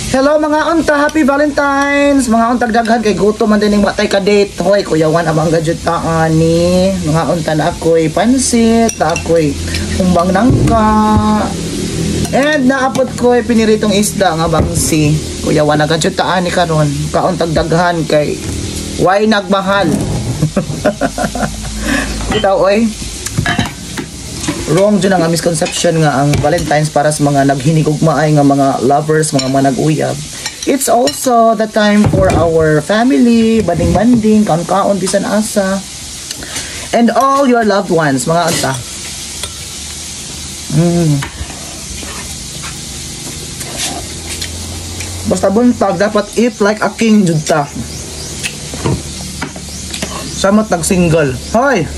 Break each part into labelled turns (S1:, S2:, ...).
S1: Hello mga unta, happy Valentine's. Mga untag daghan kay guto man din matay ka date. Hoy, kuyawan abang gadget ta ani. Mga unta na ako'y pansit, na ako'y umbang nangka. And naapot ko'y piniritong isda nga bangsi. Kuyawan na gadget ta ani karon. Kauntag daghan kay why nagmahal. Itaw oy. Wrong dyan ang misconception nga ang Valentine's para sa mga naghinigugmaay nga mga lovers, mga manag-uyab. It's also the time for our family, banding-banding, kaon-kaon, bisan asa. And all your loved ones, mga anta. Basta buntag, dapat eat like a king, judta. Samot nag-single. Hoy!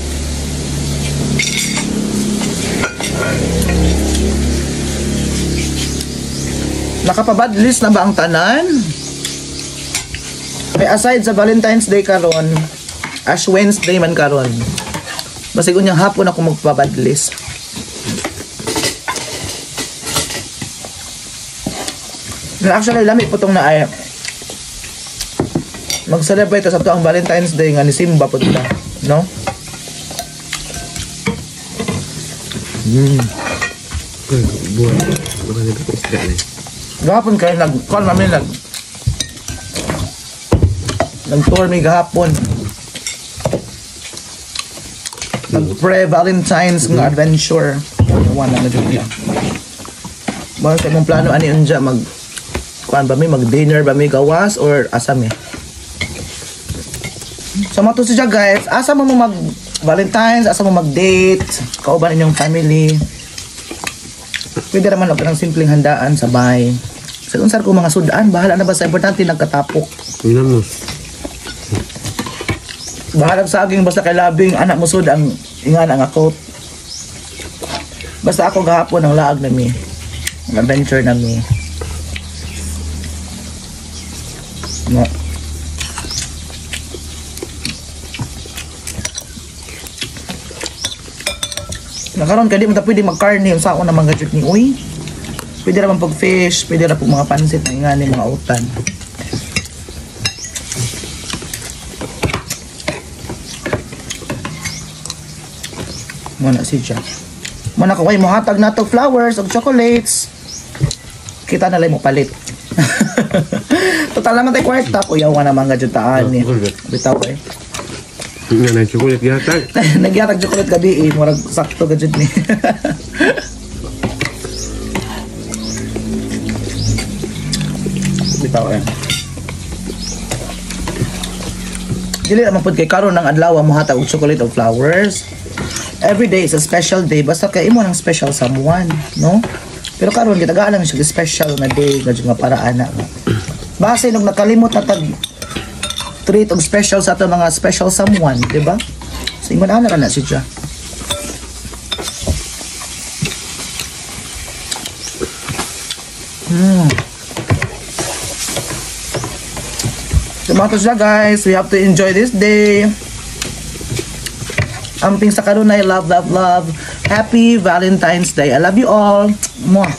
S1: Nakapabad list na ba ang tanan? May aside sa Valentine's Day karon, Ash Wednesday man karon. Basigon yung hapon ako magpabad list. Actually, lami po itong na ay mag-celebrate sa ito ang Valentine's Day nga ni Simba po ito, no?
S2: Buwan. Bukan itu isda nih.
S1: Gahapon kayo nag-call namin nag-tour mi gahapon. Nag-pre-Valentine's nga adventure. Wala na dito yan. Bakit mong plano ani unja kuan ba mi mag-dinner ba mi gawas or asa mi? So mato siya guys, asa mo mag Valentine's, asa mo mag-date, kauban inyong family. Pwede naman ako ng simpleng handaan sa bahay. Sa unsar ko mga sudan, bahala na ba sa importante nagkatapok.
S2: Minamos.
S1: Bahala sa aging basta kay labing anak mo sud ang ingan ang ako. Basta ako gahapon ang laag na mi. Ang adventure na mi. No. Nakaroon ka di mo ta pwede mag-carne sa ako na mga gadget ni uy. Pwede naman pag fish, pwede na po mga pansit na ingani mga utan. Muna si Jack. Muna ko kayo muhatag na to flowers o chocolates. Kita na lang mo palit. Total naman tayo kwarta. Kuya, wala naman gadget taan eh. Bitaw eh.
S2: Nga na chocolate yatag.
S1: Nagyatag chocolate gabi eh. Murag sakto gadget ni. Bitaw eh. Dili naman po kay karon ng adlaw mo hatag og chocolate o flowers. Every day is a special day. Basta kay imo ng special someone, no? Pero karon gitagaan lang siya special na day gadyo nga para ana. Base nung nakalimot na tag treat og special sa ato mga special someone, di ba? So ingon ana na siya. Tumato siya guys. We have to enjoy this day. Amping sa karon ay love, love, love. Happy Valentine's Day. I love you all. Mwah.